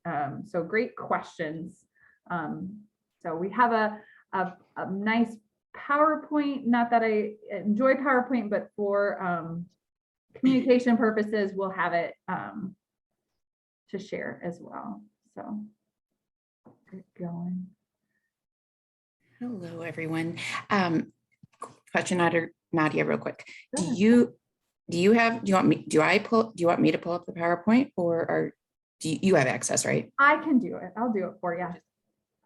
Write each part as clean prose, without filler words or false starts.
So great questions. So we have a nice PowerPoint, not that I enjoy PowerPoint, but for communication purposes, we'll have it to share as well. So get going. Hello, everyone. Question, Nadia, real quick. Do you want me to pull up the PowerPoint, or do you have access, right? I can do it. I'll do it for you.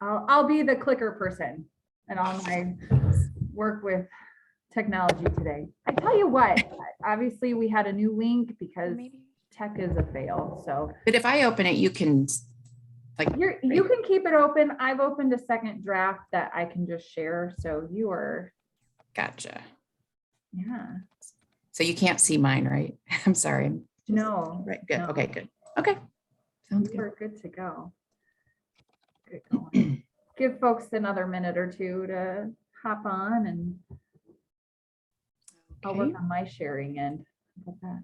I'll be the clicker person and all my work with technology today. I tell you what, obviously we had a new link because tech is a fail. So, but if I open it, you can you can keep it open. I've opened a second draft that I can just share. So you are. Gotcha. Yeah. So you can't see mine, right? I'm sorry. No. Right. Good. No. Okay. Good. Okay. Sounds good. We're good to go. Good going. Give folks another minute or two to hop on, and I'll work on my sharing end. How about that?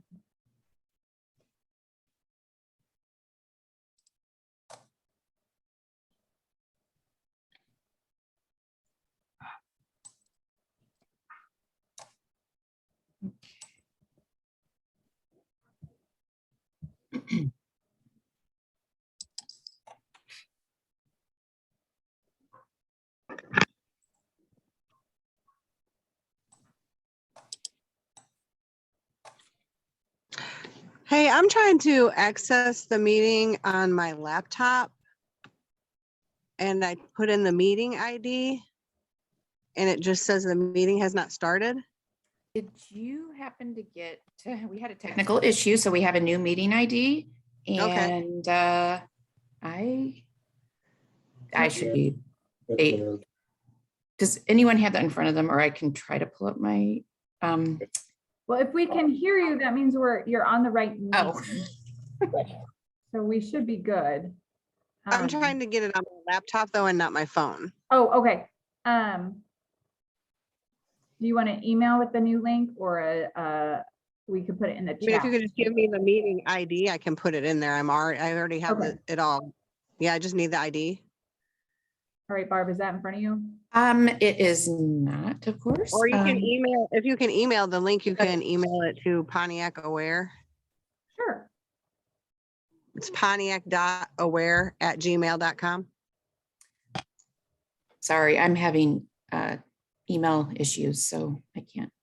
Hey, I'm trying to access the meeting on my laptop, and I put in the meeting ID and it just says the meeting has not started. Did you happen to get, we had a technical issue, so we have a new meeting ID, and I should be, does anyone have that in front of them, or I can try to pull up my, well, if we can hear you, that means you're on the right meeting. So we should be good. I'm trying to get it on my laptop though, and not my phone. Oh, okay. Do you want to email with the new link, or we could put it in the chat? I mean, if you could just give me the meeting ID, I can put it in there. I already have it all. Yeah, I just need the ID. All right, Barb, is that in front of you? It is not, of course. Or you can email, if you can email the link, you can email it to Pontiac Aware. Sure. It's pontiac.aware@gmail.com. Sorry, I'm having email issues, so I can't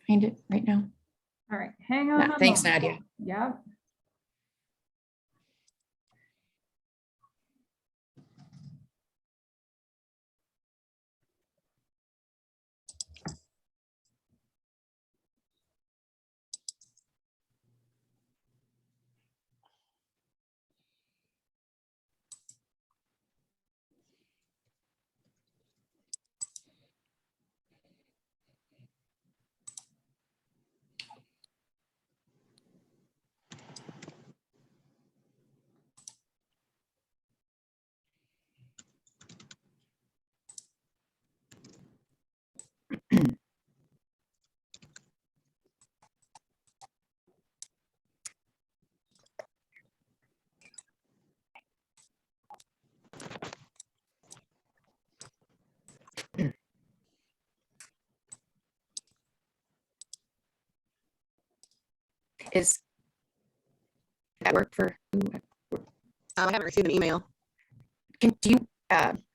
find it right now. All right, hang on. Thanks, Nadia. Yeah. Is that work for who? I haven't received an email. Does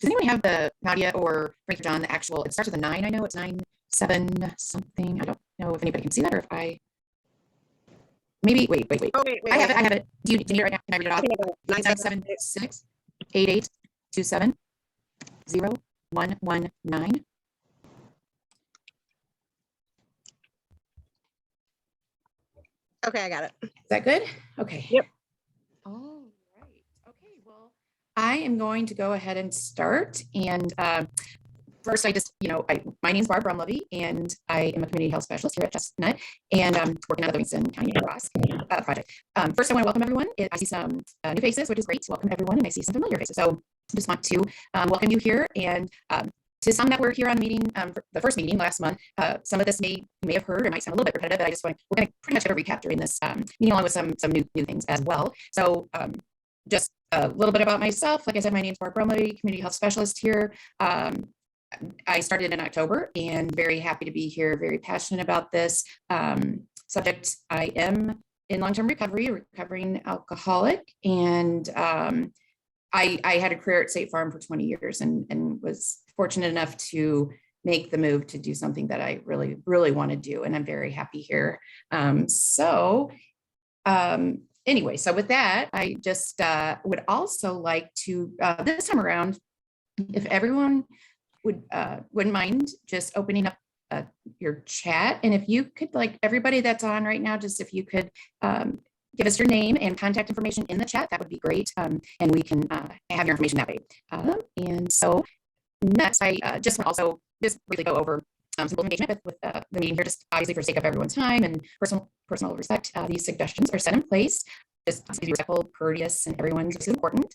anyone have the Nadia or Frank or John, the actual, it starts with a 9, I know it's 9-7 something. I don't know if anybody can see that, or if I maybe wait. Oh, wait. I have it. Do you need it right now? Can I read it off? 976 8827 0119. Okay, I got it. Is that good? Okay. Yep. All right. Okay. Well, I am going to go ahead and start. And first, my name is Barb Brumlevy, and I am a community health specialist here at Chestnut, and working on the Livingston County ROSC project. First, I want to welcome everyone. I see some new faces, which is great. Welcome everyone, and I see some familiar faces. So I just want to welcome you here, and to some that were here on the meeting, for the first meeting last month, some of this you may have heard, it might sound a little bit repetitive, but we're going to pretty much get a recap during this meeting, along with some new things as well. So just a little bit about myself. Like I said, my name is Barbara Brumley, community health specialist here. I started in October and very happy to be here, very passionate about this subject. I am in long-term recovery, recovering alcoholic, and I had a career at State Farm for 20 years and was fortunate enough to make the move to do something that I really, really want to do. And I'm very happy here. Anyway, so with that, I just would also like to, this time around, if everyone wouldn't mind just opening up your chat. And if you could, like everybody that's on right now, just if you could give us your name and contact information in the chat, that would be great. And we can have your information that way. And so next, I just want to also just briefly go over some engagement with the meeting here, just obviously for sake of everyone's time and personal respect. These suggestions are set in place. Just to be respectful, courteous, and everyone's is important.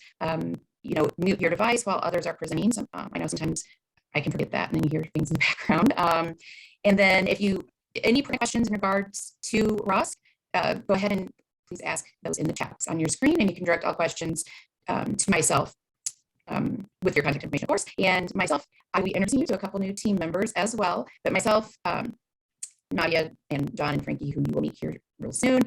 Mute your device while others are presenting. So, I know sometimes I can forget that and then you hear things in the background. And then if you, any questions in regards to ROSC, go ahead and please ask those in the chats on your screen, and you can direct all questions to myself with your contact information, of course. And myself, I will be introducing you to a couple new team members as well. But myself, Nadia and John and Frankie, who you will meet here real soon,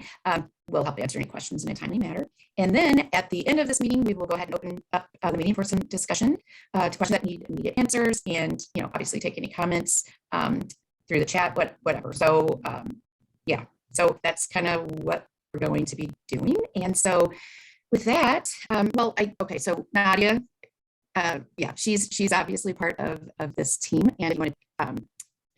will help answer any questions in a timely manner. And then at the end of this meeting, we will go ahead and open up the meeting for some discussion to questions that need immediate answers, and obviously take any comments through the chat, whatever. So yeah, so that's kind of what we're going to be doing. And so with that, so Nadia, yeah, she's obviously part of this team, and you want to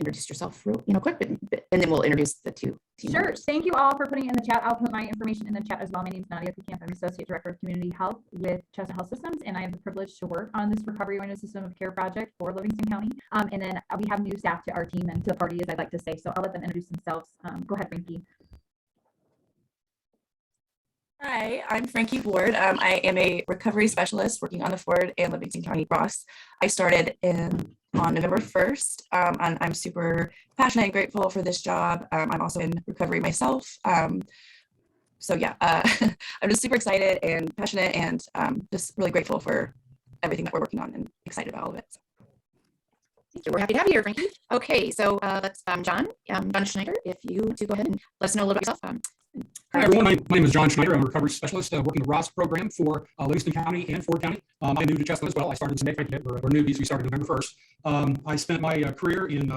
introduce yourself real quick, and then we'll introduce the two team members. Thank you all for putting it in the chat. I'll put my information in the chat as well. My name is Nadia Camp. I'm Associate Director of Community Health with Chestnut Health Systems, and I have the privilege to work on this recovery-oriented system of care project for Livingston County. And then we have new staff to our team and to the party, as I'd like to say. So I'll let them introduce themselves. Go ahead, Frankie. Hi, I'm Frankie Ward. I am a recovery specialist working on the Ford and Livingston County ROSC. I started on November 1st, and I'm super passionate and grateful for this job. I'm also in recovery myself. So yeah, I'm just super excited and passionate, and just really grateful for everything that we're working on and excited about all of it. Thank you. We're happy to have you here, Frankie. Okay, so let's John Schneider, if you to go ahead and let us know a little bit about yourself. Hi, everyone. My name is John Schneider. I'm a recovery specialist working the ROSC program for Livingston County and Ford County. I'm new to Chestnut as well. I started in May. We're newbies. We started November 1st. I spent my career in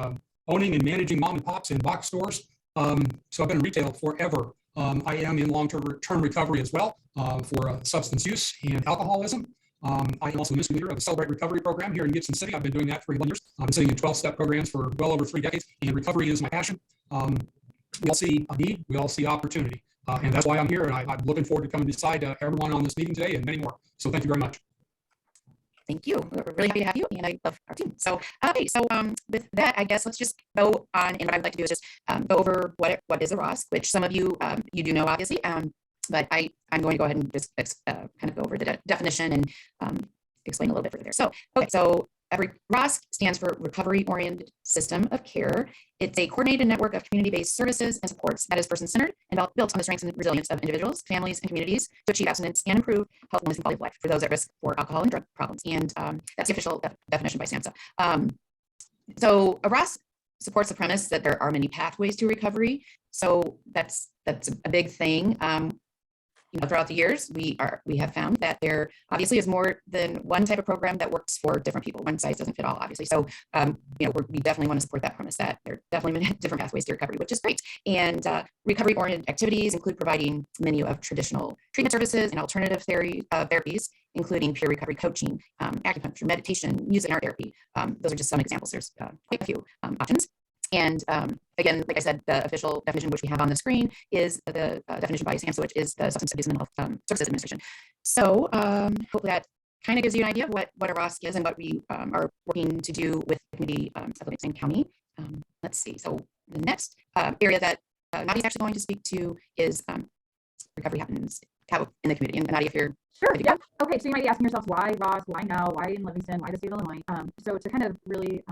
owning and managing mom and pops and box stores. So I've been in retail forever. I am in long-term recovery as well for substance use and alcoholism. I am also the mission leader of the Celebrate Recovery program here in Gibson City. I've been doing that for 11 years. I've been sitting in 12-step programs for well over 3 decades, and recovery is my passion. We all see a need, we all see opportunity, and that's why I'm here, and I'm looking forward to coming beside everyone on this meeting today and many more. So thank you very much. Thank you. We're really happy to have you, and I love our team. So, okay, so with that, I guess let's just go on, and what I'd like to do is just go over what is a ROSC, which some of you you do know, obviously, but I'm going to go ahead and just kind of go over the definition and explain a little bit further there. So, okay, so ROSC stands for Recovery-Oriented System of Care. It's a coordinated network of community-based services and supports that is person-centered and built on the strengths and resilience of individuals, families, and communities to achieve abstinence and improve health, wellness, and quality of life for those at risk for alcohol and drug problems. And that's the official definition by SAMHSA. So a ROSC supports the premise that there are many pathways to recovery. So that's a big thing. Throughout the years, we have found that there obviously is more than one type of program that works for different people. One size doesn't fit all, obviously. So, we definitely want to support that premise that there are definitely many different pathways to recovery, which is great. And recovery-oriented activities include providing a menu of traditional treatment services and alternative therapies, including peer recovery coaching, acupuncture, meditation, music, and art therapy. Those are just some examples. There's quite a few options. And again, like I said, the official definition, which we have on the screen, is the definition by SAMHSA, which is the Substance Abuse and Mental Health Services Administration. So hopefully that kind of gives you an idea of what a ROSC is and what we are working to do with the community of Livingston County. Let's see. So the next area that Nadia is actually going to speak to is recovery happens out in the community. And Nadia, if you're Sure. Yeah. Okay. So you might be asking yourselves, why ROSC? Why now? Why in Livingston? Why the state of Illinois? So to kind of really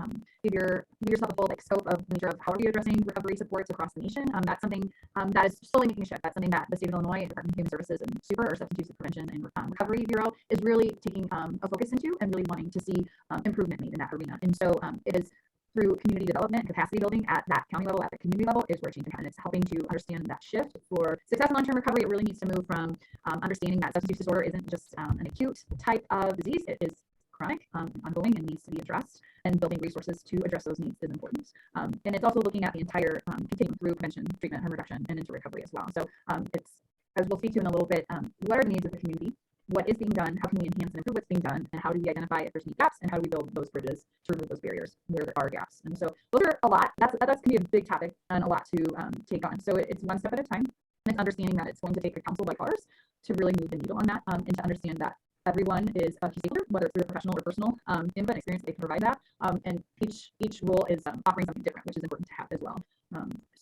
give yourself a full scope of nature of how are we addressing recovery supports across the nation. That's something that is slowly making a shift. That's something that the state of Illinois Department of Human Services and SUPER, or Substance Use Prevention and Recovery Bureau, is really taking a focus into and really wanting to see improvement made in that arena. And so it is through community development and capacity building at that county level, at the community level, is where change can happen. It's helping to understand that shift for success in long-term recovery. It really needs to move from understanding that substance use disorder isn't just an acute type of disease. It is chronic, ongoing, and needs to be addressed. And building resources to address those needs is important. And it's also looking at the entire continuum through prevention, treatment, harm reduction, and into recovery as well. So it's, as we'll speak to in a little bit, what are the needs of the community? What is being done? How can we enhance and improve what's being done? And how do we identify if there's any gaps? And how do we build those bridges to remove those barriers where there are gaps? And so those are a lot. That's going to be a big topic and a lot to take on. So it's one step at a time. And it's understanding that it's going to take a council like ours to really move the needle on that, and to understand that everyone is a key stakeholder, whether it's through professional or personal input and experience, they can provide that. And each role is offering something different, which is important to have as well.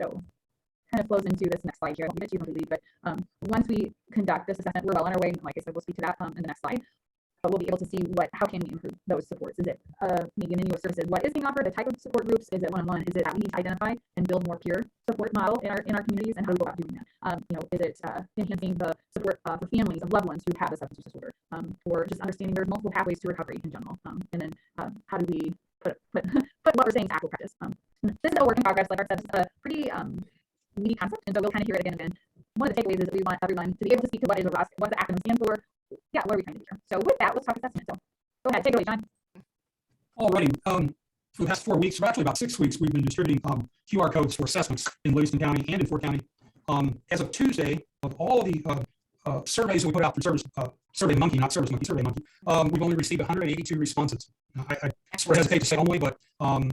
So kind of flows into this next slide here. I won't get to you completely, but once we conduct this assessment, we're well on our way. Like I said, we'll speak to that in the next slide. But we'll be able to see how can we improve those supports. Is it maybe a menu of services? What is being offered? The type of support groups? Is it one-on-one? Is it that we need to identify and build more peer support model in our communities? And how do we go about doing that? Is it enhancing the support for families of loved ones who have a substance use disorder, or just understanding there's multiple pathways to recovery in general? And then how do we put what we're saying to actual practice? This is a work in progress. Like I said, this is a pretty meaty concept, and so we'll kind of hear it again and again. One of the takeaways is that we want everyone to be able to speak to what is a ROSC, what the acronym stands for. Yeah, what are we trying to do here? So with that, let's talk assessment. So go ahead, take it away, John. Alrighty. For the past 4 weeks, or actually about 6 weeks, we've been distributing QR codes for assessments in Livingston County and in Fort County. As of Tuesday, of all of the surveys that we put out through SurveyMonkey, not ServiceMonkey, SurveyMonkey, we've only received 182 responses. I sort of hesitate to say only, but I'm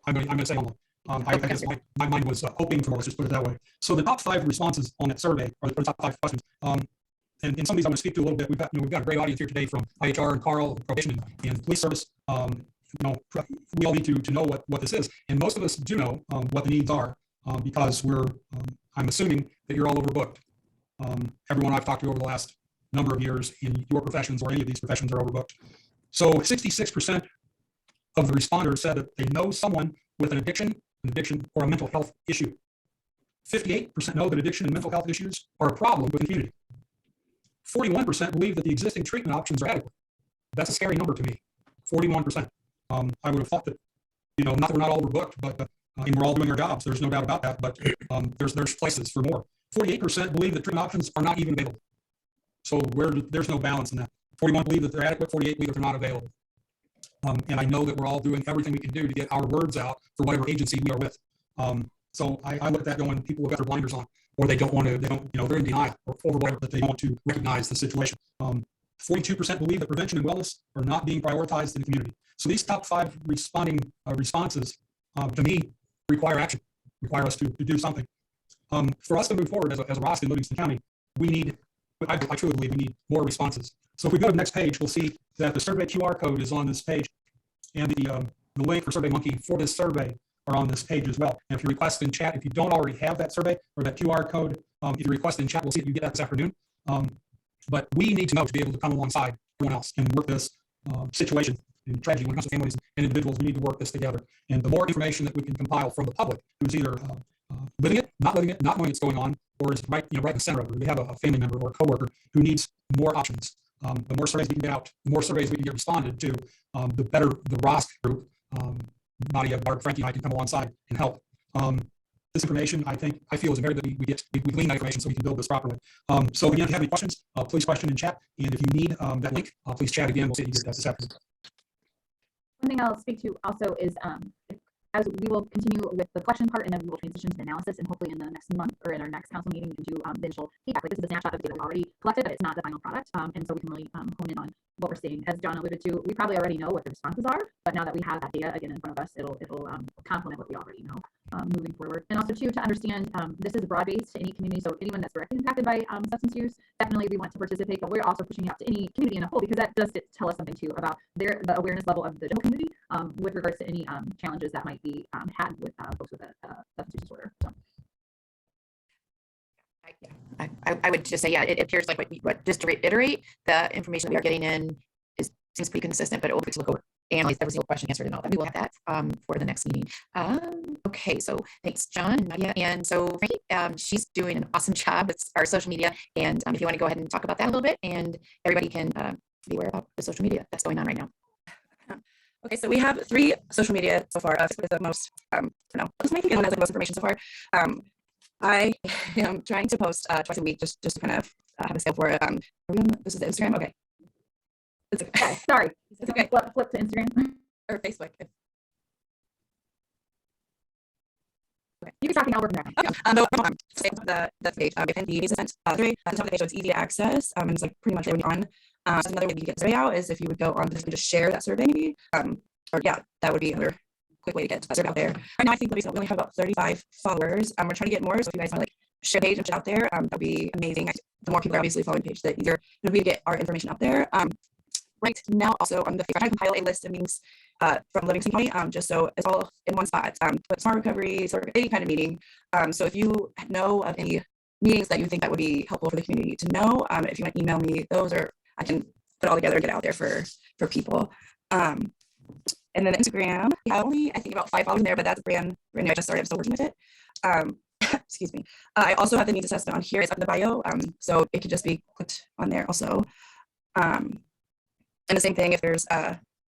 going to say only. I guess my mind was hoping for more, let's just put it that way. So the top 5 responses on that survey, or the top 5 questions, and some of these I'm going to speak to a little bit. We've got a great audience here today from IHR and Carl, probation and police service. We all need to know what this is, and most of us do know what the needs are, because I'm assuming that you're all overbooked. Everyone I've talked to over the last number of years in your professions or any of these professions are overbooked. So 66% of the responders said that they know someone with an addiction or a mental health issue. 58% know that addiction and mental health issues are a problem with the community. 41% believe that the existing treatment options are adequate. That's a scary number to me. 41%. I would have thought that, not that we're not all overbooked, but and we're all doing our jobs. There's no doubt about that. But there's places for more. 48% believe that treatment options are not even available. So there's no balance in that. 41 believe that they're adequate. 48 believe that they're not available. And I know that we're all doing everything we can do to get our words out for whatever agency we are with. So I look at that going, people have got their blinders on, or they're in denial or over whatever, that they want to recognize the situation. 42% believe that prevention and wellness are not being prioritized in the community. So these top 5 responses, to me, require action, require us to do something. For us to move forward as a ROSC in Livingston County, I truly believe we need more responses. So if we go to the next page, we'll see that the survey QR code is on this page, and the link for SurveyMonkey for this survey are on this page as well. And if you request in chat, if you don't already have that survey or that QR code, if you request in chat, we'll see if you get that this afternoon. But we need to know to be able to come alongside everyone else and work this situation and tragedy when it comes to families and individuals. We need to work this together. And the more information that we can compile from the public, who's either living it, not living it, not knowing what's going on, or is right in the center of it. We have a family member or a coworker who needs more options. The more surveys we can get out, the more surveys we can get responded to, the better the ROSC group, Nadia, Barb, Frankie, and I can come alongside and help. This information, I feel is very good. We glean that information so we can build this properly. So again, if you have any questions, please question in chat. And if you need that link, please chat again. We'll see if you get that this afternoon. One thing I'll speak to also is as we will continue with the collection part, and then we will transition to the analysis, and hopefully in the next month or in our next council meeting, we can do the initial feedback. Like, this is a snapshot of data we already collected, but it's not the final product. And so we can really hone in on what we're seeing. As John alluded to, we probably already know what the responses are, but now that we have that data again in front of us, it'll complement what we already know moving forward. And also too, to understand this is broad-based to any community, so anyone that's directly impacted by substance use, definitely we want to participate, but we're also pushing it out to any community in a whole, because that does tell us something too about the awareness level of the general community with regards to any challenges that might be had with folks with a substance use disorder. So I would just say, yeah, it appears like just to reiterate, the information that we are getting in seems pretty consistent, but it will be to look over, analyze every single question answered and all that. We will have that for the next meeting. Okay, so thanks, John and Nadia. And so Frankie, she's doing an awesome job. It's our social media. And if you want to go ahead and talk about that a little bit, and everybody can be aware about the social media that's going on right now. Okay, so we have 3 social media so far. Facebook is the most, no, just making it has the most information so far. I am trying to post twice a week just to kind of have a scale for it. This is the Instagram. Okay. It's okay. Okay, sorry. It's okay. Flip to Instagram. Or Facebook. Okay. You can talk now. We're back. Okay. The page. If any needs sent through at the top of the page, so it's easy to access. And it's like pretty much when you're on. So another way you get the survey out is if you would go on this and just share that survey, maybe. Or yeah, that would be another quick way to get that survey out there. Right now, I think we only have about 35 followers. We're trying to get more. So if you guys want to like share page and put it out there, that would be amazing. The more people are obviously following the page, the easier it would be to get our information out there. Right now, also on the Facebook, I compile a list of meetings from Livingston County, just so it's all in one spot. But smart recovery, sort of any kind of meeting. So if you know of any meetings that you think that would be helpful for the community to know, if you want to email me those, or I can put it all together and get it out there for people. And then Instagram, I think about 5 followers in there, but that's brand new. I just started, I'm still working with it. Excuse me. I also have the needs assessment on here. It's up in the bio, so it could just be clicked on there also. And the same thing if there's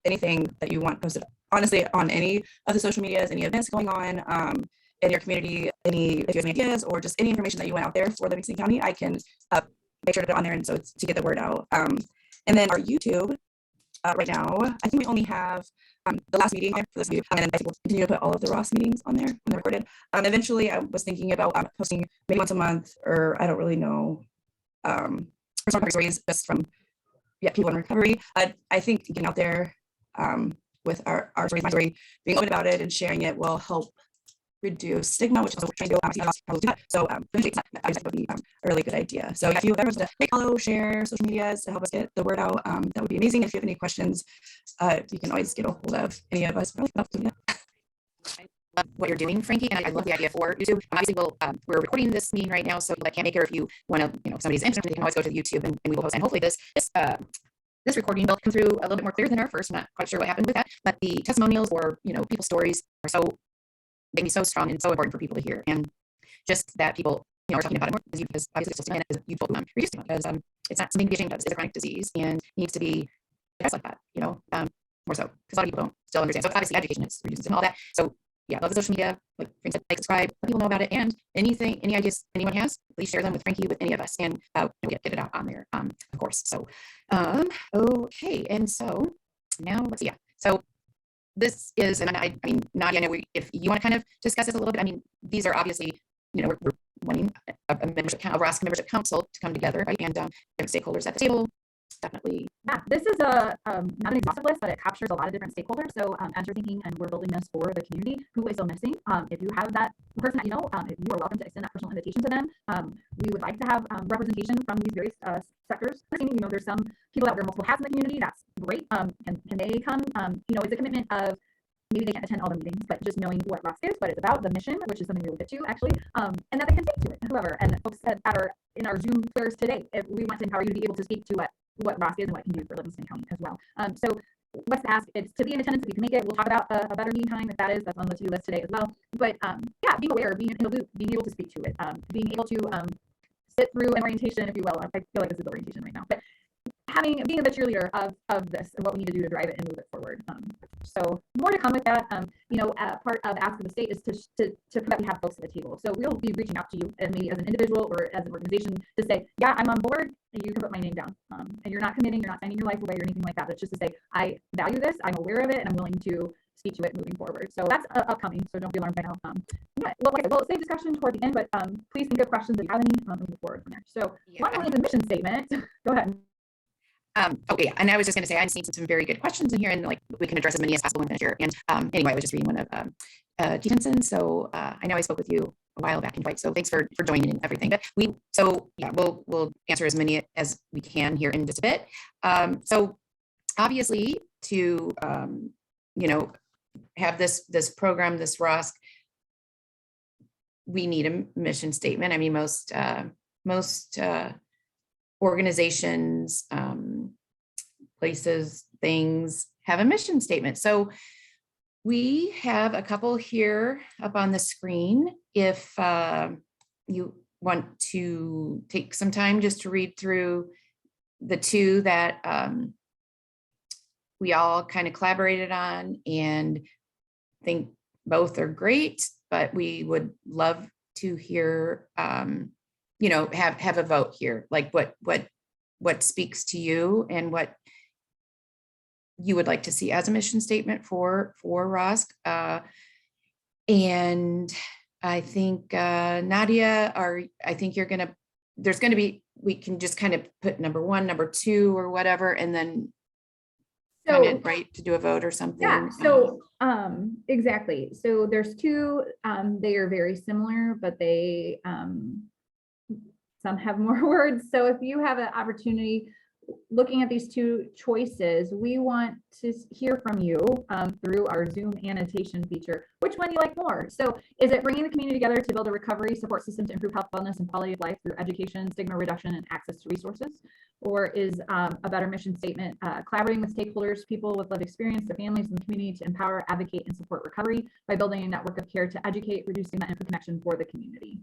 anything that you want posted, honestly, on any of the social medias, any events going on in your community, if you have any ideas or just any information that you want out there for Livingston County, I can make sure to put on there, and so it's to get the word out. And then our YouTube, right now, I think we only have the last meeting there for this video, and then I think we'll continue to put all of the ROSC meetings on there when they're recorded. Eventually, I was thinking about posting maybe once a month, or I don't really know, personal stories just from people in recovery. I think getting out there with our stories, my story, being open about it and sharing it will help reduce stigma, which is what we're trying to do. So I think that would be a really good idea. So if you ever want to follow, share social medias to help us get the word out, that would be amazing. If you have any questions, you can always get a hold of any of us. I love what you're doing, Frankie, and I love the idea for YouTube. Obviously, we're recording this meeting right now, so I can't make it. If you want to, if somebody's interested, you can always go to the YouTube and we will post. And hopefully this recording will come through a little bit more clear than our first. I'm not quite sure what happened with that, but the testimonials or people's stories are make me so strong and so important for people to hear, and just that people are talking about it more because obviously it's just you told them you're used to, because it's not something to be ashamed of. It's a chronic disease and needs to be addressed like that, more so because a lot of people don't still understand. So obviously education is reducing and all that. So yeah, love the social media, like Frank said, like, subscribe, let people know about it, and any ideas anyone has, please share them with Frankie, with any of us, and we'll get it out on there, of course. So okay, and so now let's see. Yeah, so this is, and I mean, Nadia, I know if you want to kind of discuss this a little bit. I mean, these are obviously, we're wanting a ROSC membership council to come together, right? And stakeholders at the table. Definitely. Yeah, this is not an exhaustive list, but it captures a lot of different stakeholders. So as you're thinking, and we're building this for the community, who is still missing? If you have that person that you are welcome to extend that personal invitation to them. We would like to have representation from these various sectors. There's some people that wear multiple hats in the community. That's great. Can they come? It's a commitment of maybe they can't attend all the meetings, but just knowing what ROSC is, what it's about, the mission, which is something we will get to actually, and that they can speak to it, whoever. And folks that are in our Zoom players today, if we want to empower you to be able to speak to what ROSC is and what it can do for Livingston County as well. So what's the ask? It's to be in attendance if you can make it. We'll talk about a better meeting time if that's on the to-do list today as well. But yeah, being aware, being in the loop, being able to speak to it, being able to sit through an orientation, if you will. I feel like this is orientation right now, but being the cheerleader of this and what we need to do to drive it and move it forward. So more to come with that. Part of Ask of the State is to that we have folks at the table. So we'll be reaching out to you, and maybe as an individual or as an organization, to say, yeah, I'm on board, and you can put my name down. And you're not committing, you're not signing your life away or anything like that. It's just to say, I value this, I'm aware of it, and I'm willing to speak to it moving forward. So that's upcoming. So don't be alarmed by now. We'll save discussion toward the end, but please think of questions if you have any and move forward from there. So one is the mission statement. Go ahead. Okay, and I was just going to say, I'm seeing some very good questions in here, and we can address as many as possible in finish here. And anyway, I was just reading one of Deatonson. So I know I spoke with you a while back, and so thanks for joining and everything. But we'll answer as many as we can here in just a bit. So obviously, to have this program, this ROSC, we need a mission statement. I mean, most most organizations, places, things have a mission statement. So we have a couple here up on the screen. If you want to take some time just to read through the two that we all kind of collaborated on and think both are great, but we would love to hear, you know, have a vote here, like what speaks to you and what you would like to see as a mission statement for ROSC. And I think Nadia, I think you're gonna, there's gonna be, we can just kind of put number 1, number 2 or whatever, and then kind of right to do a vote or something. Yeah, so exactly. So there's 2, they are very similar, but they some have more words. So if you have an opportunity looking at these 2 choices, we want to hear from you through our Zoom annotation feature. Which one do you like more? So is it bringing the community together to build a recovery support system to improve health, wellness, and quality of life through education, stigma reduction, and access to resources? Or is a better mission statement collaborating with stakeholders, people with lived experience, their families, and the community to empower, advocate, and support recovery by building a network of care to educate, reducing that interconnection for the community?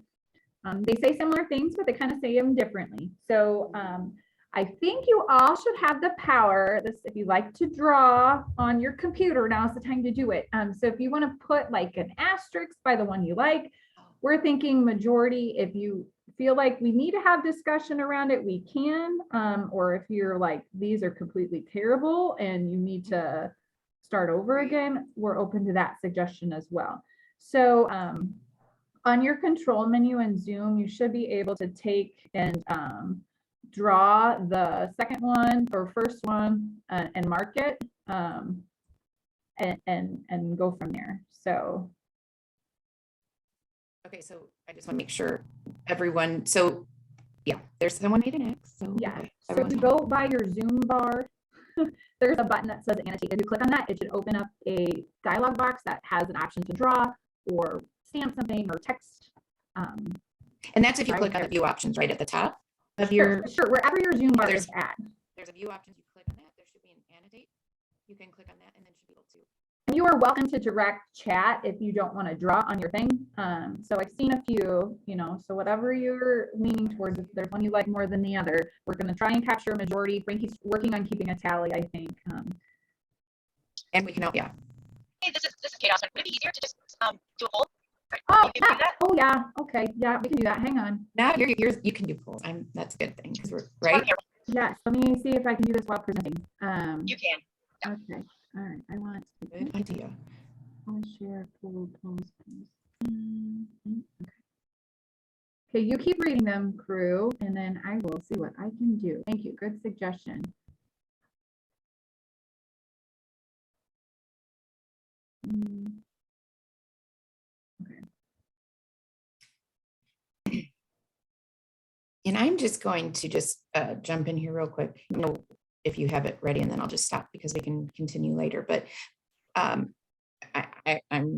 They say similar things, but they kind of say them differently. So I think you all should have the power. This, if you like to draw on your computer, now's the time to do it. So if you want to put like an asterisk by the one you like, we're thinking majority. If you feel like we need to have discussion around it, we can. Or if you're like, these are completely terrible and you need to start over again, we're open to that suggestion as well. So on your control menu in Zoom, you should be able to take and draw the second one or first one and mark it and go from there. So Okay, so I just want to make sure everyone, so yeah, there's someone made an X. So yeah, okay, so if you go by your Zoom bar, there's a button that says annotate. If you click on that, it should open up a dialog box that has an option to draw or stamp something or text. And that's if you click on the view options right at the top of your. Sure, wherever your Zoom bar there's is at. There's a view options. You click on that. There should be an annotate. You can click on that and then should be able to. And you are welcome to direct chat if you don't want to draw on your thing. So I've seen a few, you know, so whatever you're leaning towards, if there's one you like more than the other, we're going to try and capture a majority. Frankie's working on keeping a tally, I think. And we can help, yeah. Hey, this is Kate Osmond. Would it be easier to just do a poll? Oh, yeah. Oh, yeah. Okay. Yeah, we can do that. Hang on. Now you can do polls. That's a good thing because we're right. Yes. Let me see if I can do this while presenting. You can. Yeah. Okay. All right. I want to. Good idea. I'll share poll polls. Okay. Okay, you keep reading them, crew, and then I will see what I can do. Thank you. Good suggestion. And I'm just going to just jump in here real quick, you know, if you have it ready, and then I'll just stop because we can continue later. But I'm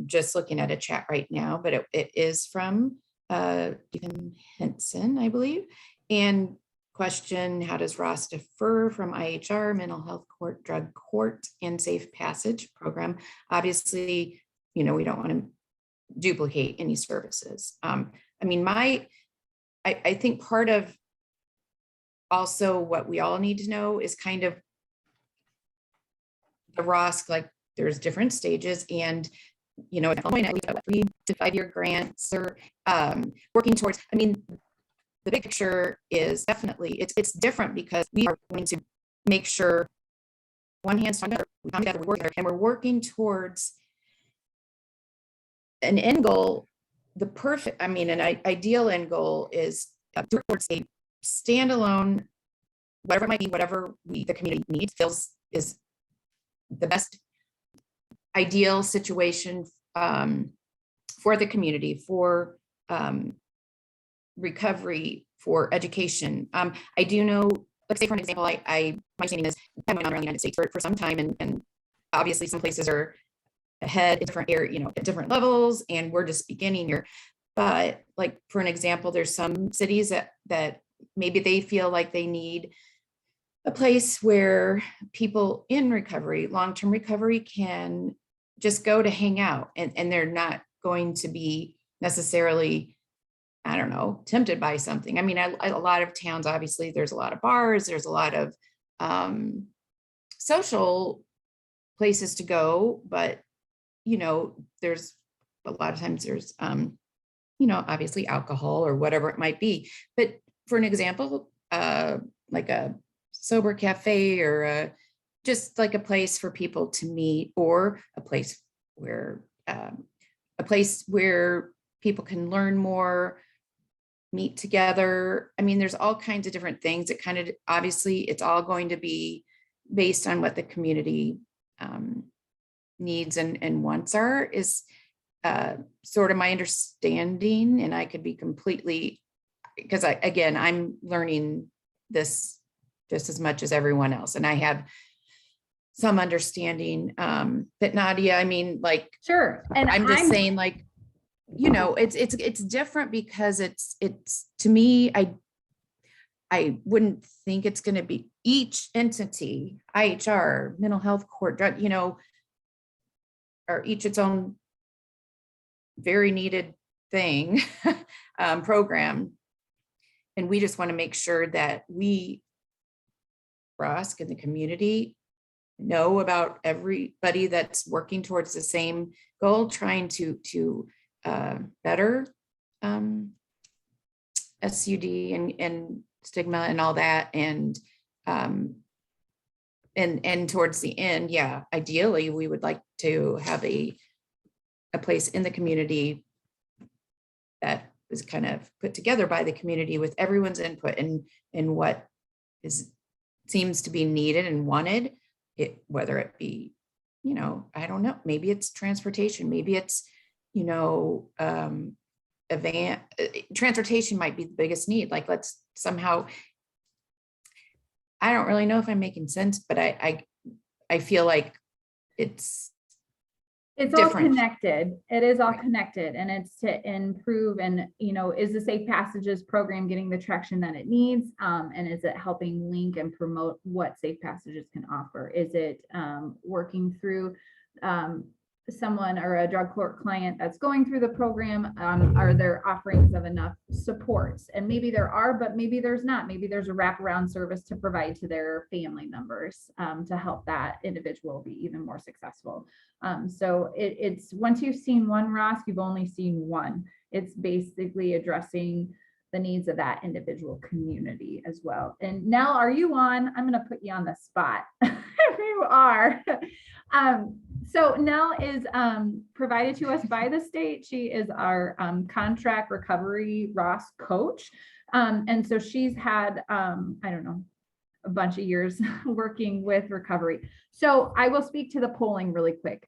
just looking at a chat right now, but it is from Ethan Henson, I believe. And question, how does ROSC differ from IHR, mental health court, drug court, and safe passage program? Obviously, you know, we don't want to duplicate any services. I mean, I think part of also what we all need to know is kind of the ROSC, like there's different stages, and you know, at least 3 to 5 year grants or working towards. I mean, the big picture is definitely it's different because we are going to make sure one hand's together, we come together, we work together, and we're working towards an end goal. The perfect, I mean, an ideal end goal is towards a standalone, whatever it might be, whatever the community needs, feels is the best ideal situation for the community, for recovery, for education. I do know, let's say for an example, my understanding is I went around the United States for some time, and obviously some places are ahead in different areas, you know, at different levels, and we're just beginning here. But like, for an example, there's some cities that maybe they feel like they need a place where people in recovery, long-term recovery, can just go to hang out, and they're not going to be necessarily, I don't know, tempted by something. I mean, a lot of towns, obviously, there's a lot of bars, there's a lot of social places to go, but there's a lot of times there's obviously alcohol or whatever it might be. But for an example, like a sober cafe, or just like a place for people to meet, or a place where people can learn more, meet together. I mean, there's all kinds of different things. It kind of, obviously, it's all going to be based on what the community needs and wants are, is sort of my understanding. And I could be completely, because I'm learning this just as much as everyone else. And I have some understanding, that Nadia, I mean, like, Sure. And I'm just saying, like, it's different, because it's to me, I wouldn't think it's going to be each entity, IHR, mental health court, drug, are each its own very needed thing, program. And we just want to make sure that we, ROSC, and the community know about everybody that's working towards the same goal, trying to better SUD and stigma and all that. And towards the end, yeah, ideally, we would like to have a place in the community that is kind of put together by the community with everyone's input and what seems to be needed and wanted, whether it be, I don't know, maybe it's transportation, maybe it's, transportation might be the biggest need. Like, let's somehow, I don't really know if I'm making sense, but I feel like it's all different. connected. It is all Right. connected, and it's to improve. And is the Safe Passages program getting the traction that it needs? And is it helping link and promote what Safe Passages can offer? Is it working through someone or a drug court client that's going through the program? Are there offerings of enough supports? And maybe there are, but maybe there's not. Maybe there's a wraparound service to provide to their family members to help that individual be even more successful. So it's once you've seen one ROSC, you've only seen one. It's basically addressing the needs of that individual community as well. And Nell, are you on? I'm going to put you on the spot if you are. So Nell is provided to us by the state. She is our contract recovery ROSC coach. And so she's had, I don't know, a bunch of years working with recovery. So I will speak to the polling really quick.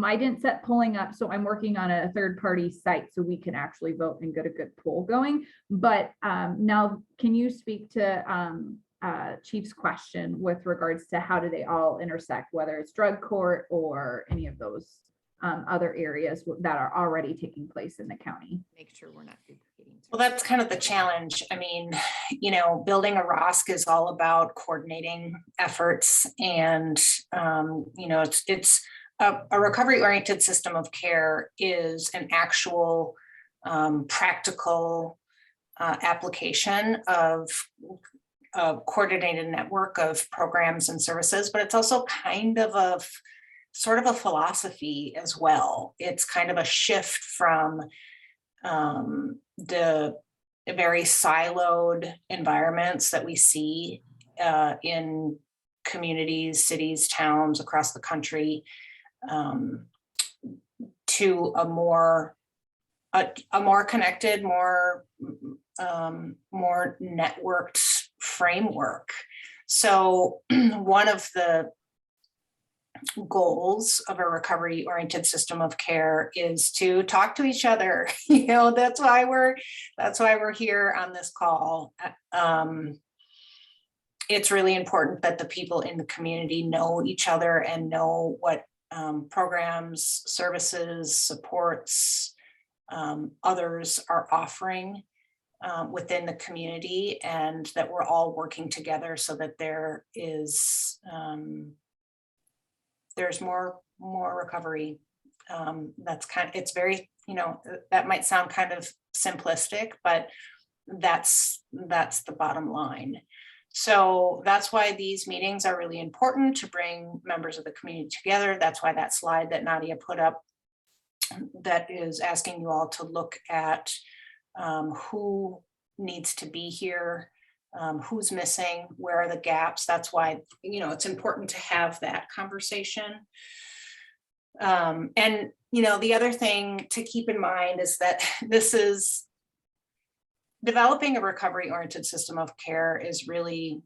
I didn't set polling up, so I'm working on a third-party site so we can actually vote and get a good poll going. But now, can you speak to Chief's question with regards to how do they all intersect, whether it's drug court or any of those other areas that are already taking place in the county? Make sure we're not duplicating. Well, that's kind of the challenge. I mean, building a ROSC is all about coordinating efforts, and it's a recovery-oriented system of care is an actual practical application of a coordinated network of programs and services, but it's also kind of a sort of a philosophy as well. It's kind of a shift from the very siloed environments that we see in communities, cities, towns across the country, to a more connected, more networked framework. So one of the goals of a recovery-oriented system of care is to talk to each other. That's why we're here on this call. It's really important that the people in the community know each other and know what programs, services, supports others are offering within the community, and that we're all working together so that there's more recovery. It's very, that might sound kind of simplistic, but that's the bottom line. So that's why these meetings are really important, to bring members of the community together. That's why that slide that Nadia put up, that is asking you all to look at who needs to be here, who's missing, where are the gaps. That's why, it's important to have that conversation. And, the other thing to keep in mind is that this is developing a recovery-oriented system of care is really,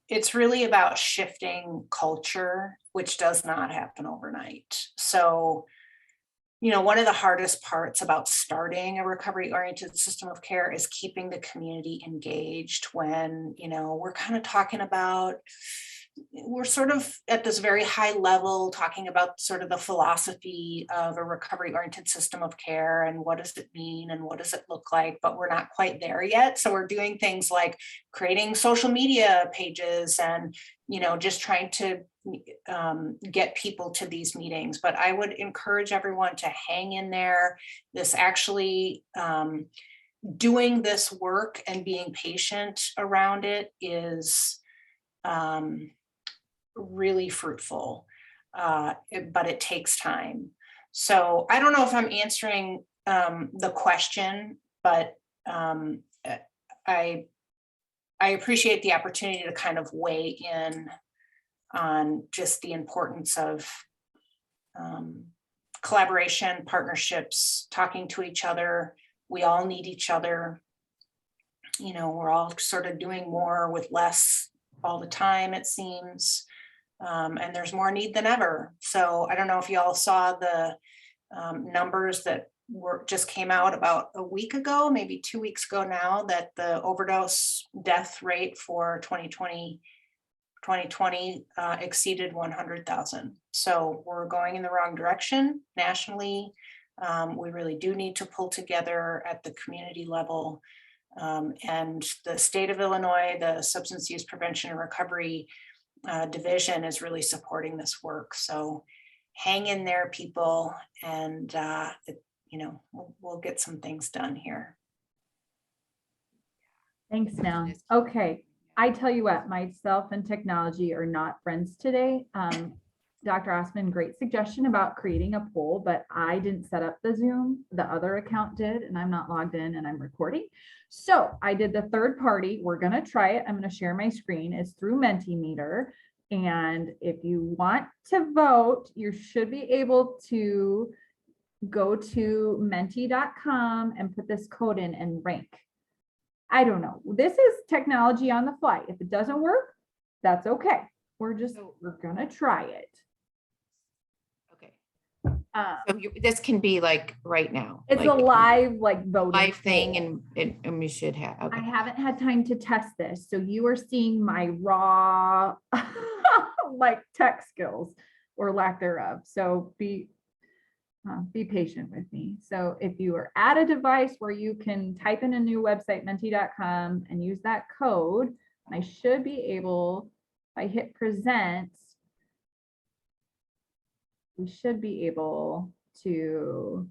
it's really about shifting culture, which does not happen overnight. So, one of the hardest parts about starting a recovery-oriented system of care is keeping the community engaged when, we're kind of talking about, we're sort of at this very high level talking about sort of the philosophy of a recovery-oriented system of care and what does it mean and what does it look like, but we're not quite there yet. So we're doing things like creating social media pages and, just trying to get people to these meetings. But I would encourage everyone to hang in there. This actually, doing this work and being patient around it is really fruitful, but it takes time. So I don't know if I'm answering the question, but I appreciate the opportunity to kind of weigh in on just the importance of collaboration, partnerships, talking to each other. We all need each other. We're all sort of doing more with less all the time, it seems. And there's more need than ever. So I don't know if you all saw the numbers that just came out about a week ago, maybe 2 weeks ago now, that the overdose death rate for 2020 exceeded 100,000. So we're going in the wrong direction nationally. We really do need to pull together at the community level. And the state of Illinois, the Substance Use Prevention and Recovery Division is really supporting this work. So hang in there, people, and we'll get some things done here. Thanks, Nell. Okay, I tell you what, myself and technology are not friends today. Dr. Osman, great suggestion about creating a poll, but I didn't set up the Zoom. The other account did, and I'm not logged in and I'm recording. So I did the third party. We're going to try it. I'm going to share my screen. It's through Mentimeter. And if you want to vote, you should be able to go to menti.com and put this code in and rank. I don't know. This is technology on the fly. If it doesn't work, that's okay. We're going to try it. Okay. So this can be like right now. It's like, a live voting live thing, poll. and we should have. Okay. I haven't had time to test this, so you are seeing my raw tech skills or lack thereof. So be patient with me. So if you are at a device where you can type in a new website, menti.com, and use that code, I should be able, if I hit present, we should be able to,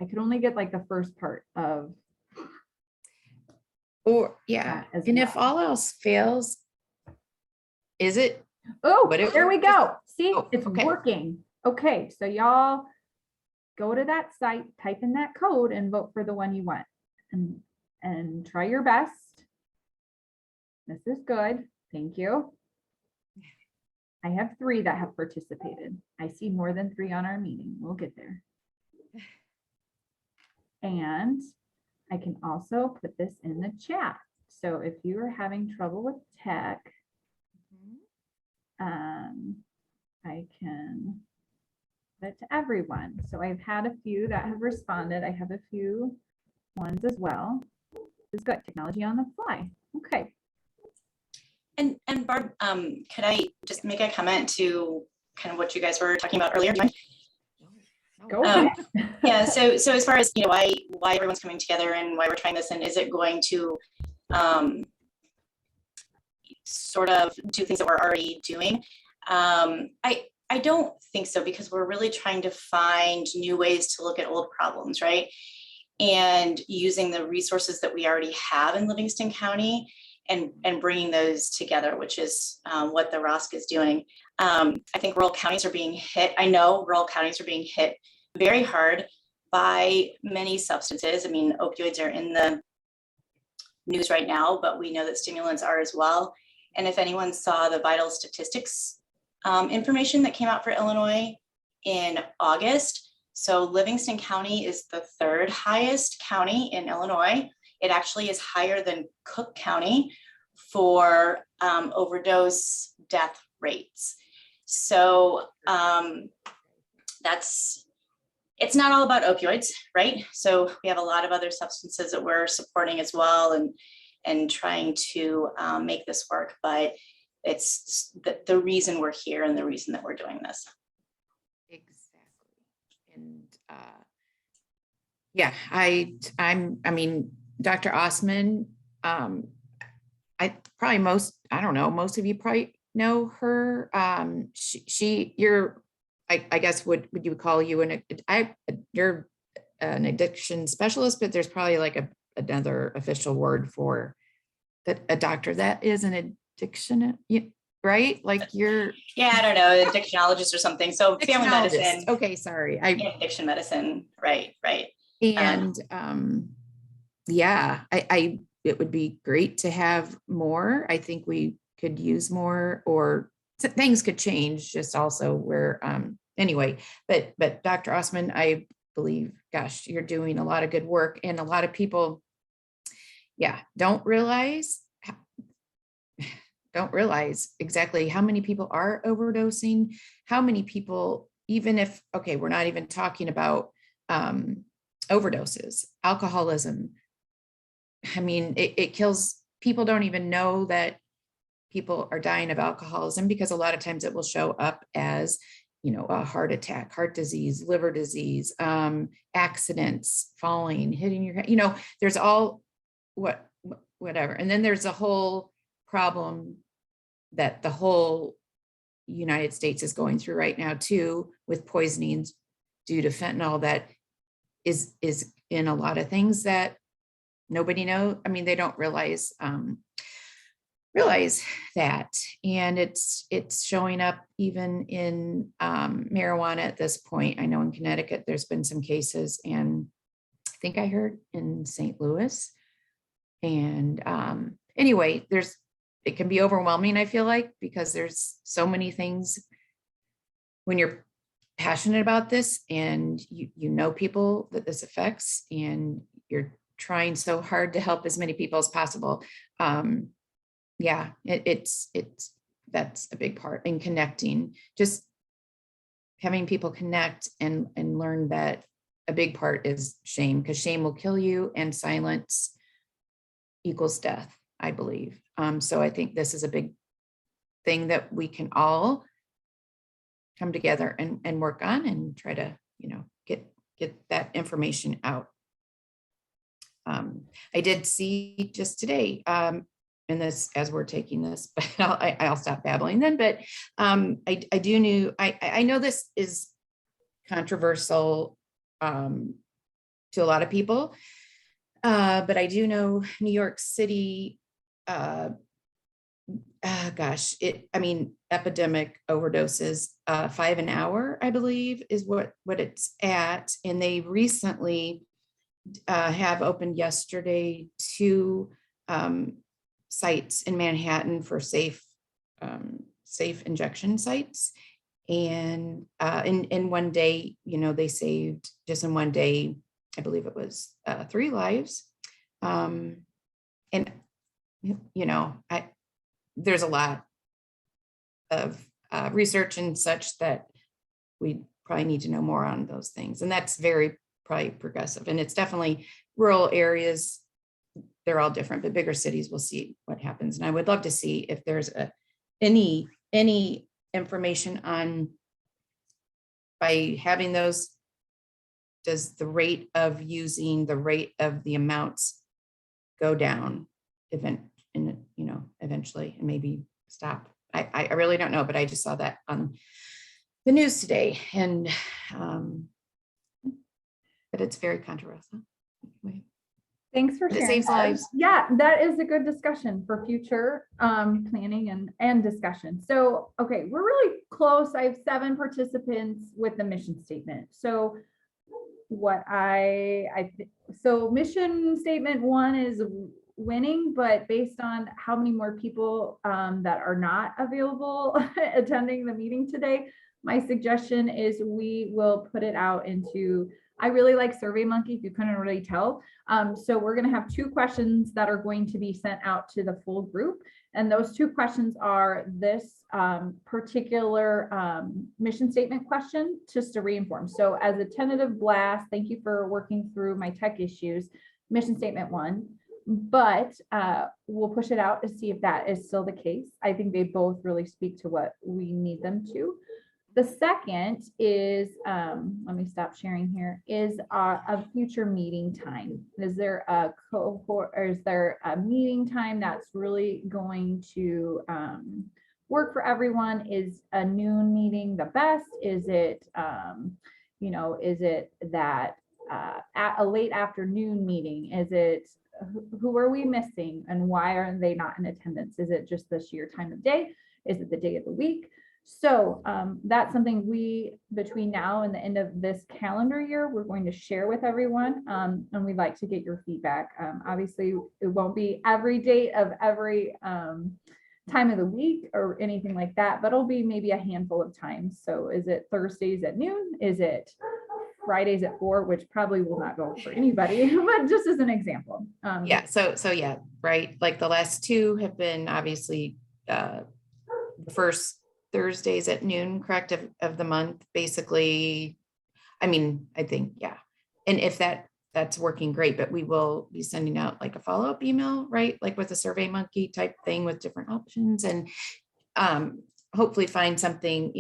I could only get the first part of. Or yeah, and if all else fails, is it? Oh, But it there we go. See, Oh, it's okay. working. Okay, so y'all go to that site, type in that code and vote for the one you want and try your best. This is good. Thank you. I have 3 that have participated. I see more than 3 on our meeting. We'll get there. And I can also put this in the chat. So if you are having trouble with tech, I can put it to everyone. So I've had a few that have responded. I have a few ones as well. This is good. Technology on the fly. Okay. And Barb, could I just make a comment to kind of what you guys were talking about earlier? Go Um, for it. Yeah, so as far as, why everyone's coming together and why we're trying this, and is it going to sort of do things that we're already doing? I don't think so, because we're really trying to find new ways to look at old problems, right? And using the resources that we already have in Livingston County and bringing those together, which is what the ROSC is doing. I think rural counties are being hit. I know rural counties are being hit very hard by many substances. I mean, opioids are in the news right now, but we know that stimulants are as well. And if anyone saw the vital statistics information that came out for Illinois in August, so Livingston County is the third highest county in Illinois. It actually is higher than Cook County for overdose death rates. So it's not all about opioids, right? So we have a lot of other substances that we're supporting as well, and trying to make this work, but it's the reason we're here and the reason that we're doing this. Exactly. And yeah, I mean, Dr. Osman, I don't know, most of you probably know her. I guess would you call you you're an addiction specialist, but there's probably like another official word for that, a doctor that is an addiction, right? Like you're. Yeah, I don't know, addictionologist or something. So family medicine. Okay, sorry. Addiction medicine, right. And yeah, it would be great to have more. I think we could use more, or things could change just also where, anyway, but Dr. Osman, I believe, gosh, you're doing a lot of good work, and a lot of people, don't realize exactly how many people are overdosing, how many people, even if, okay, we're not even talking about overdoses, alcoholism. I mean, it kills, people don't even know that people are dying of alcoholism, because a lot of times it will show up as, a heart attack, heart disease, liver disease, accidents, falling, hitting your head, there's all whatever. And then there's a whole problem that the whole United States is going through right now too, with poisonings due to fentanyl that is in a lot of things that nobody knows. I mean, they don't realize that, and it's showing up even in marijuana at this point. I know in Connecticut there's been some cases, and I think I heard in St. Louis. And anyway, it can be overwhelming, I feel like, because there's so many things when you're passionate about this, and you know people that this affects, and you're trying so hard to help as many people as possible. That's a big part in connecting, just having people connect and learn that a big part is shame, because shame will kill you, and silence equals death, I believe. So I think this is a big thing that we can all come together and work on, and try to, get that information out. I did see just today, and this, as we're taking this, but I'll stop babbling then, but I know this is controversial to a lot of people, but I do know New York City, epidemic overdoses, 5 an hour, I believe, is what it's at. And they recently have opened yesterday 2 sites in Manhattan for safe injection sites. And in one day, they saved, just in one day, I believe it was 3 lives. And there's a lot of research and such that we probably need to know more on those things. And that's very probably progressive. And it's definitely rural areas. They're all different, but bigger cities, we'll see what happens. And I would love to see if there's any information on, by having those does the rate of using the rate of the amounts go down eventually and maybe stop? I really don't know, but I just saw that on the news today, and but it's very controversial. Anyway, Thanks for but it sharing. saves lives. Yeah, that is a good discussion for future planning and discussion. So, okay, we're really close. I have 7 participants with the mission statement. So so mission statement 1 is winning, but based on how many more people that are not available attending the meeting today, my suggestion is we will put it out into, I really like SurveyMonkey, if you couldn't really tell. So we're going to have 2 questions that are going to be sent out to the full group. And those 2 questions are this particular mission statement question, just to reinform. So as a tentative blast, thank you for working through my tech issues, mission statement 1. But we'll push it out to see if that is still the case. I think they both really speak to what we need them to. The second is, let me stop sharing here, is a future meeting time. Is there a cohort, or is there a meeting time that's really going to work for everyone? Is a noon meeting the best? Is it, is it that at a late afternoon meeting? Is it, who are we missing and why are they not in attendance? Is it just the sheer time of day? Is it the day of the week? So that's something we, between now and the end of this calendar year, we're going to share with everyone, and we'd like to get your feedback. Obviously, it won't be every date of every time of the week or anything like that, but it'll be maybe a handful of times. So is it Thursdays at noon? Is it Fridays at 4, which probably will not go for anybody, but just as an example. Yeah, so yeah, right. Like the last 2 have been obviously the first Thursdays at noon, correct, of the month, basically. I mean, I think, yeah. And if that's working great, but we will be sending out like a follow-up email, right? Like with a SurveyMonkey type thing with different options, and hopefully find something,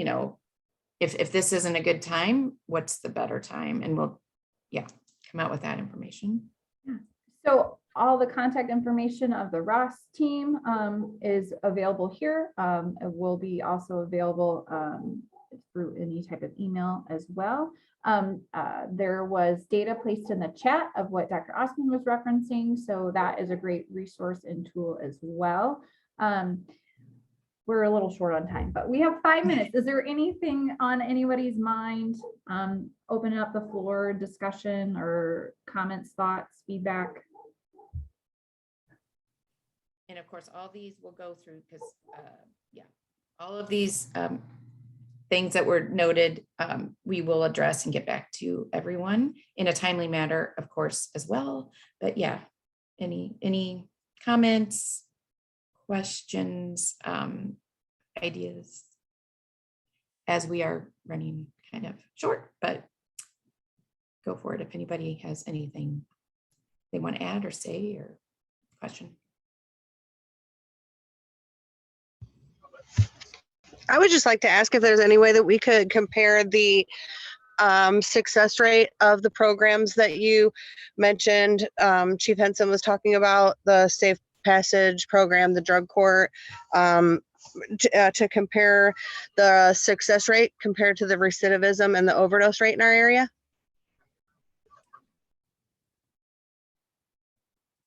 if this isn't a good time, what's the better time? And we'll, come out with that information. So all the contact information of the ROSC team is available here. It will be also available through any type of email as well. There was data placed in the chat of what Dr. Osman was referencing, so that is a great resource and tool as well. We're a little short on time, but we have 5 minutes. Is there anything on anybody's mind? Open up the floor, discussion or comments, thoughts, feedback. And of course, all these will go through because, all of these things that were noted, we will address and get back to everyone in a timely manner, of course, as well. But yeah, any comments, questions, ideas, as we are running kind of short, but go for it if anybody has anything they want to add or say or question. I would just like to ask if there's any way that we could compare the success rate of the programs that you mentioned. Chief Henson was talking about the Safe Passage program, the drug court, to compare the success rate compared to the recidivism and the overdose rate in our area.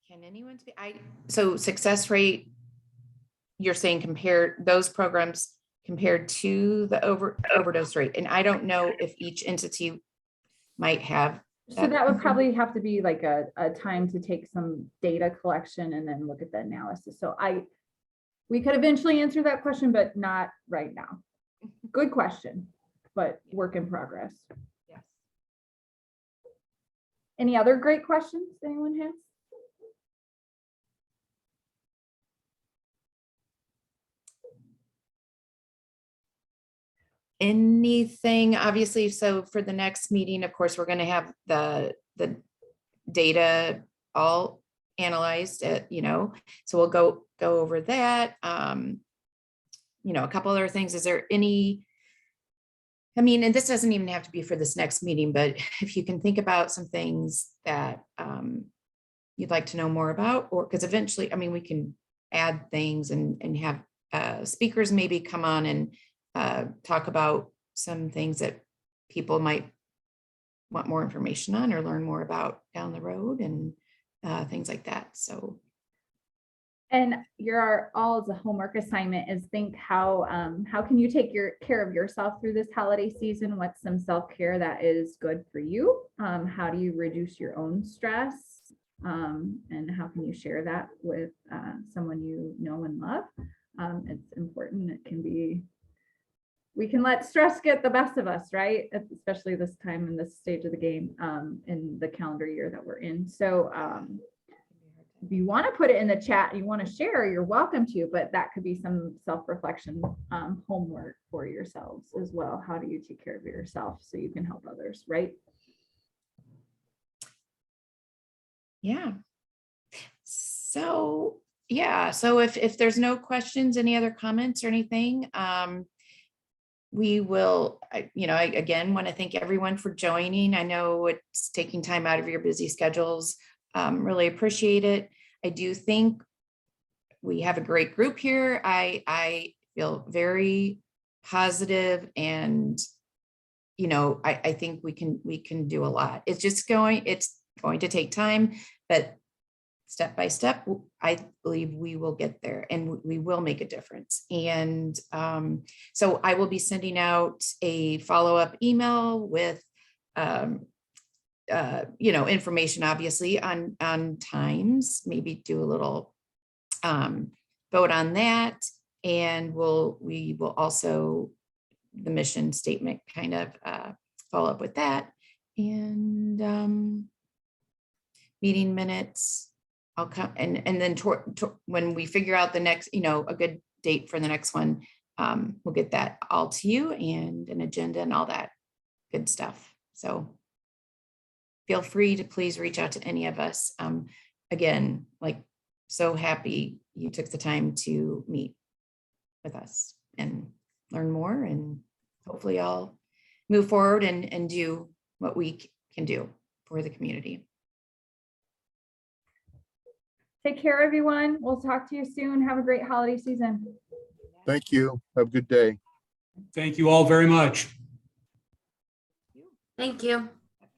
Can anyone speak? So success rate, you're saying compare those programs compared to the overdose rate. And I don't know if each entity might have. So that would probably have to be like a time to take some data collection and then look at the analysis. So we could eventually answer that question, but not right now. Good question, but work in progress. Yes. Any other great questions anyone has? Anything, obviously, so for the next meeting, of course, we're going to have the data all analyzed at, so we'll go over that. A couple other things. Is there any I mean, and this doesn't even have to be for this next meeting, but if you can think about some things that you'd like to know more about, or because eventually, I mean, we can add things and have speakers maybe come on and talk about some things that people might want more information on or learn more about down the road and things like that. So. And your all's homework assignment is think how can you take care of yourself through this holiday season? What's some self-care that is good for you? How do you reduce your own stress? And how can you share that with someone you know and love? It's important. It can be, we can let stress get the best of us, right? Especially this time in this stage of the game, in the calendar year that we're in. So if you want to put it in the chat, you want to share, you're welcome to, but that could be some self-reflection homework for yourselves as well. How do you take care of yourself so you can help others, right? Yeah. So, yeah. So if there's no questions, any other comments or anything, we will, I again, want to thank everyone for joining. I know it's taking time out of your busy schedules. Really appreciate it. I do think we have a great group here. I feel very positive, and I think we can do a lot. It's going to take time, but step by step, I believe we will get there and we will make a difference. And so I will be sending out a follow-up email with information, obviously, on times, maybe do a little vote on that. And we will also, the mission statement, kind of follow up with that. And meeting minutes, I'll come, and then when we figure out the next, a good date for the next one, we'll get that all to you, and an agenda and all that good stuff. So feel free to please reach out to any of us. Again, so happy you took the time to meet with us and learn more, and hopefully I'll move forward and do what we can do for the community. Take care, everyone. We'll talk to you soon. Have a great holiday season. Thank you. Have a good day. Thank you all very much. Thank you.